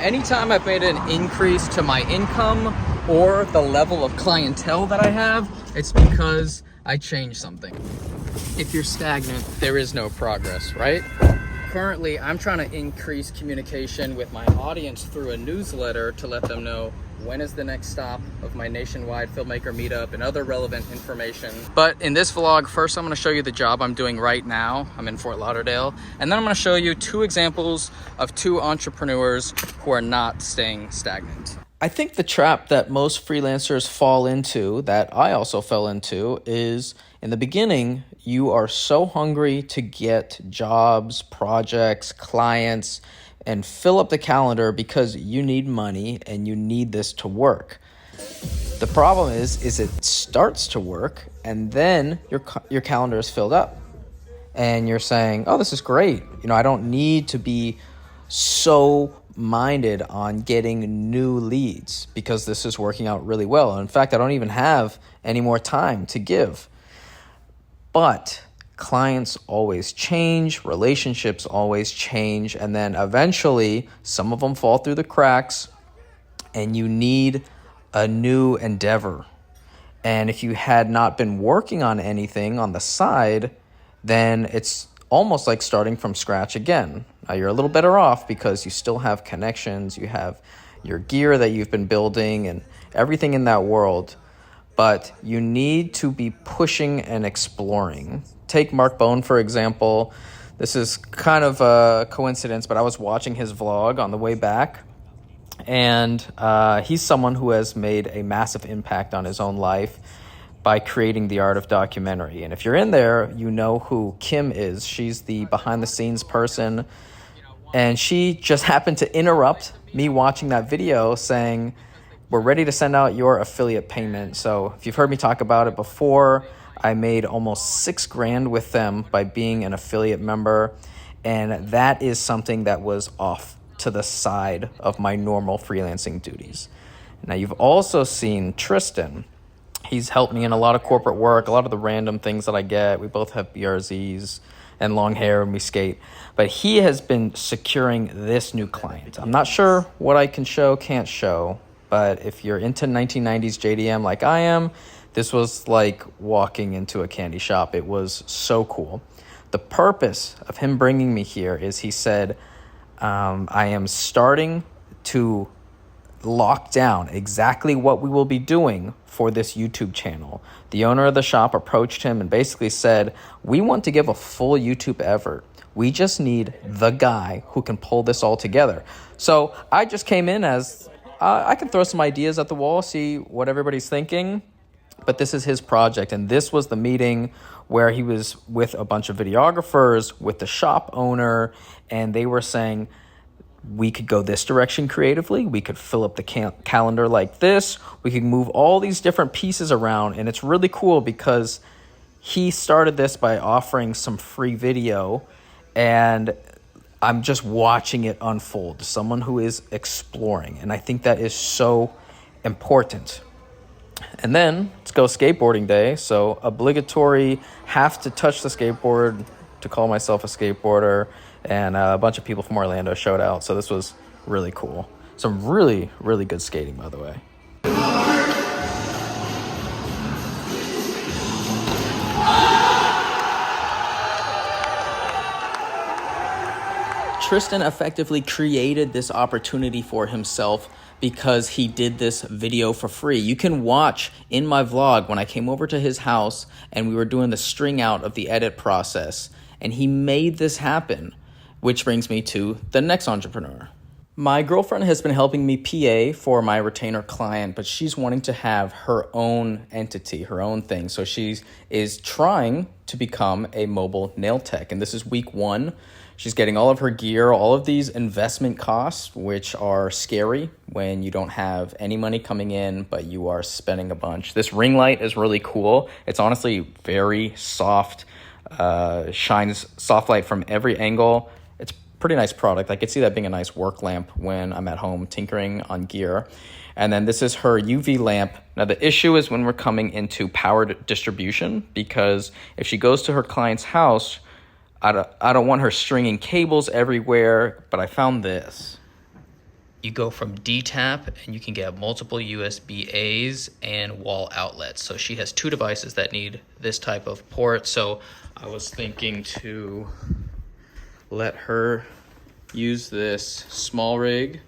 anytime I've made an increase to my income or the level of clientele that I have, it's because I changed something. If you're stagnant, there is no progress, right? Currently, I'm trying to increase communication with my audience through a newsletter to let them know when is the next stop of my nationwide filmmaker meetup and other relevant information. But in this vlog, first I'm going to show you the job I'm doing right now. I'm in Fort Lauderdale. And then I'm going to show you 2 examples of 2 entrepreneurs who are not staying stagnant. I think the trap that most freelancers fall into, that I also fell into, is in the beginning, you are so hungry to get jobs, projects, clients, and fill up the calendar because you need money and you need this to work. The problem is it starts to work and then your calendar is filled up and you're saying, oh, this is great. I don't need to be so minded on getting new leads because this is working out really well. In fact, I don't even have any more time to give. But clients always change, relationships always change, and then eventually some of them fall through the cracks and you need a new endeavor. And if you had not been working on anything on the side, then it's almost like starting from scratch again. Now you're a little better off because you still have connections, you have your gear that you've been building and everything in that world, but you need to be pushing and exploring. Take Mark Bone, for example. This is kind of a coincidence, but I was watching his vlog on the way back, and he's someone who has made a massive impact on his own life by creating the art of documentary. And if you're in there, you know who Kim is. She's the behind-the-scenes person, and she just happened to interrupt me watching that video saying, we're ready to send out your affiliate payment. So if you've heard me talk about it before, I made almost $6,000 with them by being an affiliate member. And that is something that was off to the side of my normal freelancing duties. Now you've also seen Tristan. He's helped me in a lot of corporate work, a lot of the random things that I get. We both have BRZs and long hair and we skate. But he has been securing this new client. I'm not sure what I can show, can't show. But if you're into 1990s JDM like I am, this was like walking into a candy shop. It was so cool. The purpose of him bringing me here is he said, I am starting to lock down exactly what we will be doing for this YouTube channel. The owner of the shop approached him and basically said, we want to give a full YouTube effort. We just need the guy who can pull this all together. So I just came in as, I can throw some ideas at the wall, see what everybody's thinking. But this is his project, and this was the meeting where he was with a bunch of videographers, with the shop owner, and they were saying, we could go this direction creatively, we could fill up the calendar like this, we could move all these different pieces around, and it's really cool because he started this by offering some free video, and I'm just watching it unfold. Someone who is exploring, and I think that is so important. And then let's go skateboarding day. So obligatory, have to touch the skateboard to call myself a skateboarder. And a bunch of people from Orlando showed out. So this was really cool. Some really, really good skating, by the way. Tristan effectively created this opportunity for himself because he did this video for free. You can watch in my vlog when I came over to his house and we were doing the string out of the edit process, and he made this happen, which brings me to the next entrepreneur. My girlfriend has been helping me PA for my retainer client, but she's wanting to have her own entity, her own thing. So she is trying to become a mobile nail tech, and this is week 1. She's getting all of her gear, all of these investment costs, which are scary when you don't have any money coming in, but you are spending a bunch. This ring light is really cool. It's honestly very soft, shines soft light from every angle. It's pretty nice product. I could see that being a nice work lamp when I'm at home tinkering on gear. And then this is her UV lamp. Now the issue is when we're coming into powered distribution, because if she goes to her client's house, I don't want her stringing cables everywhere, but I found this. You go from D-tap and you can get multiple USB-A's and wall outlets. So she has 2 devices that need this type of port. So I was thinking to let her use this small rig,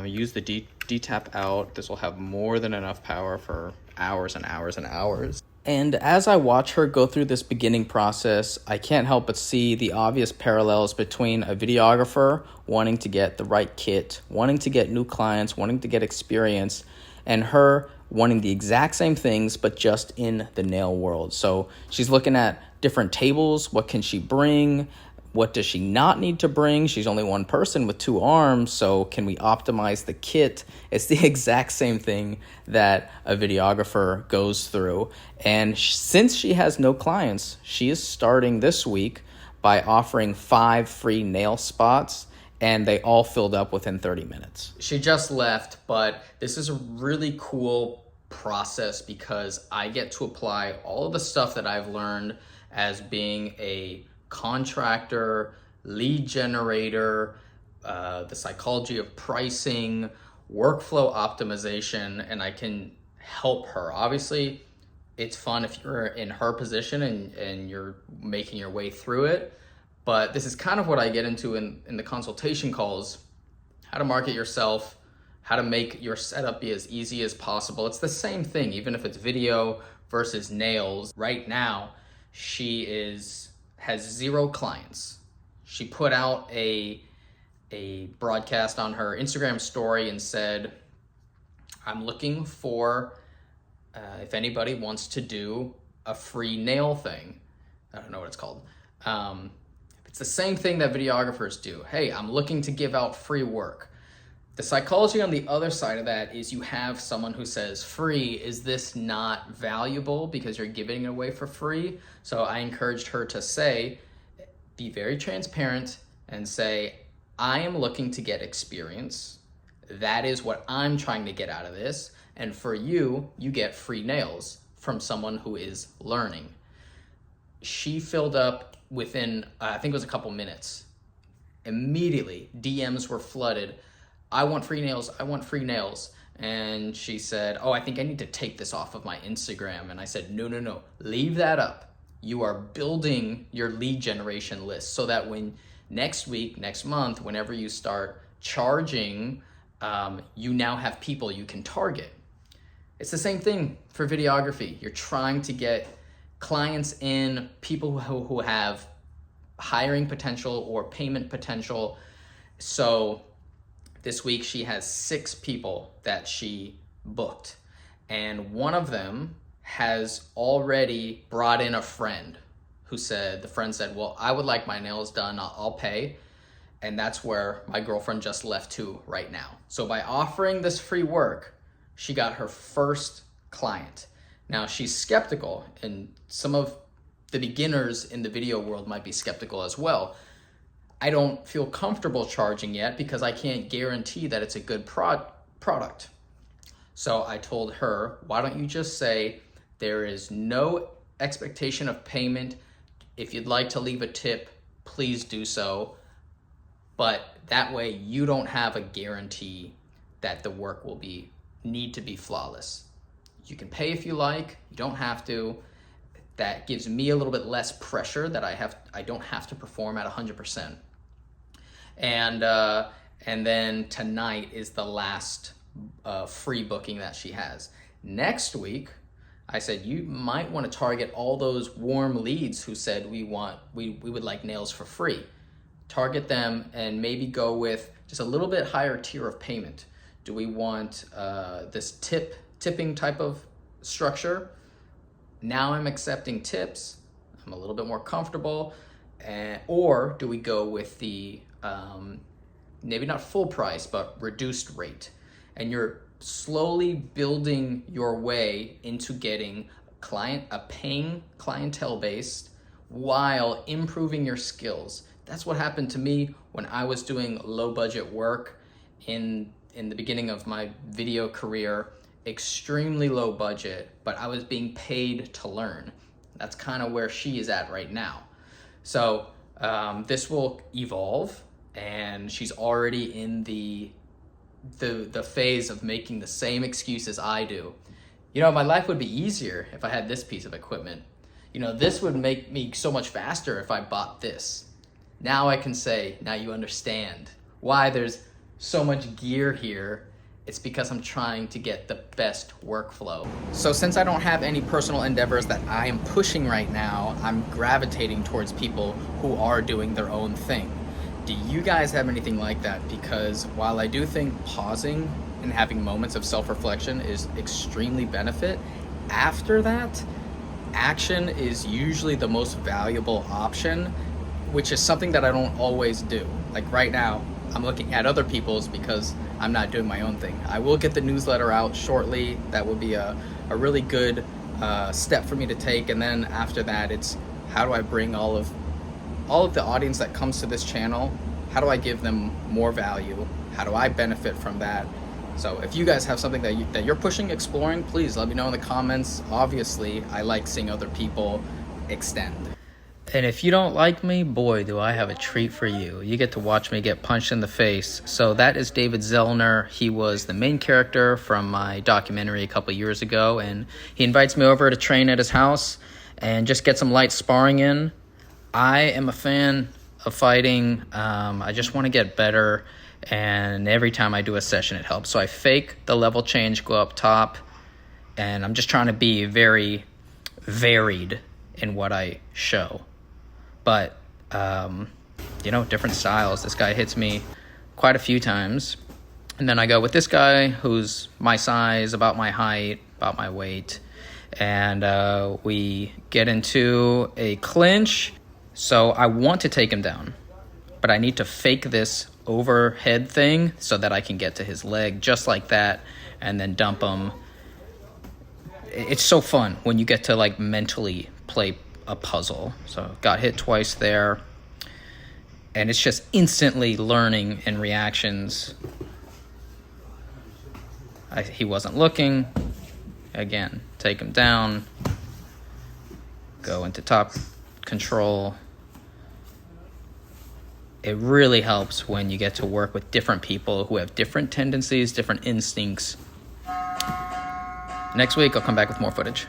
use the D-tap out. This will have more than enough power for hours and hours and hours. And as I watch her go through this beginning process, I can't help but see the obvious parallels between a videographer wanting to get the right kit, wanting to get new clients, wanting to get experience, and her wanting the exact same things, but just in the nail world. So she's looking at different tables. What can she bring? What does she not need to bring? She's only one person with 2 arms, so can we optimize the kit? It's the exact same thing that a videographer goes through. And since she has no clients, she is starting this week by offering 5 free nail spots, and they all filled up within 30 minutes. She just left, but this is a really cool process because I get to apply all of the stuff that I've learned as being a contractor, lead generator, the psychology of pricing, workflow optimization, and I can help her. Obviously, it's fun if you're in her position and you're making your way through it, but this is kind of what I get into in the consultation calls: how to market yourself, how to make your setup be as easy as possible. It's the same thing, even if it's video versus nails. Right now, she has 0 clients. She put out a broadcast on her Instagram story and said, I'm looking for if anybody wants to do a free nail thing. I don't know what it's called. It's the same thing that videographers do. Hey, I'm looking to give out free work. The psychology on the other side of that is you have someone who says, free, is this not valuable because you're giving it away for free? So I encouraged her to say, be very transparent and say, I am looking to get experience. That is what I'm trying to get out of this. And for you, you get free nails from someone who is learning. She filled up within, I think it was a couple minutes. Immediately, DMs were flooded. I want free nails, I want free nails. And she said, oh, I think I need to take this off of my Instagram. And I said, no, leave that up. You are building your lead generation list so that when next week, next month, whenever you start charging, you now have people you can target. It's the same thing for videography. You're trying to get clients in, people who have hiring potential or payment potential. So this week she has 6 people that she booked, and one of them has already brought in a friend who said, the friend said, well, I would like my nails done, I'll pay. And that's where my girlfriend just left to right now. So by offering this free work, she got her first client. Now she's skeptical, and some of the beginners in the video world might be skeptical as well. I don't feel comfortable charging yet because I can't guarantee that it's a good product. So I told her, why don't you just say there is no expectation of payment. If you'd like to leave a tip, please do so. But that way you don't have a guarantee that the work will need to be flawless. You can pay if you like, you don't have to. That gives me a little bit less pressure that I don't have to perform at 100%. And then tonight is the last free booking that she has. Next week, I said you might want to target all those warm leads who said we would like nails for free. Target them and maybe go with just a little bit higher tier of payment. Do we want this tipping type of structure? Now I'm accepting tips. I'm a little bit more comfortable. Or do we go with the maybe not full price, but reduced rate? And you're slowly building your way into getting a paying clientele base while improving your skills. That's what happened to me when I was doing low budget work in the beginning of my video career. Extremely low budget, but I was being paid to learn. That's kind of where she is at right now. So this will evolve, and she's already in the the phase of making the same excuses I do. You know, my life would be easier if I had this piece of equipment. You know, this would make me so much faster if I bought this. Now I can say, now you understand why there's so much gear here. It's because I'm trying to get the best workflow. So since I don't have any personal endeavors that I am pushing right now, I'm gravitating towards people who are doing their own thing. Do you guys have anything like that? Because while I do think pausing and having moments of self-reflection is extremely benefit, after that, action is usually the most valuable option, which is something that I don't always do. Like right now, I'm looking at other people's because I'm not doing my own thing. I will get the newsletter out shortly. That will be a really good step for me to take. And then after that, it's how do I bring all of the audience that comes to this channel, how do I give them more value? How do I benefit from that? So if you guys have something that you're pushing, exploring, please let me know in the comments. Obviously, I like seeing other people extend. And if you don't like me, boy, do I have a treat for you. You get to watch me get punched in the face. So that is David Zellner. He was the main character from my documentary a couple years ago, and he invites me over to train at his house and just get some light sparring in. I am a fan of fighting. I just want to get better, and every time I do a session, it helps. So I fake the level change, go up top, and I'm just trying to be very varied in what I show. But, you know, different styles. This guy hits me quite a few times. And then I go with this guy who's my size, about my height, about my weight. And we get into a clinch. So I want to take him down, but I need to fake this overhead thing so that I can get to his leg just like that and then dump him. It's so fun when you get to like mentally play a puzzle. So got hit twice there, and it's just instantly learning and reactions. He wasn't looking. Again, take him down, go into top control. It really helps when you get to work with different people who have different tendencies, different instincts. Next week, I'll come back with more footage.